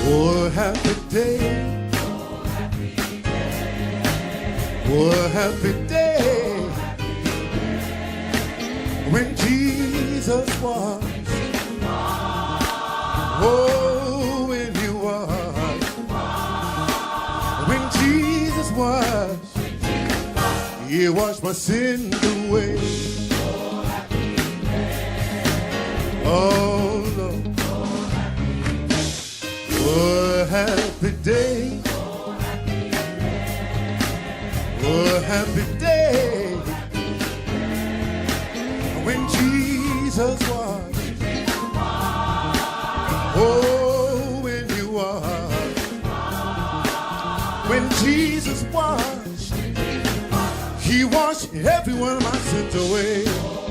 Oh, happy day. Oh, happy day. When Jesus was. Oh, when he was. When Jesus was. He washed my sins away. Oh, Lord. Oh, happy day. Oh, happy day. When Jesus was. Oh, when you was. When Jesus was. He washed every one of my sins away.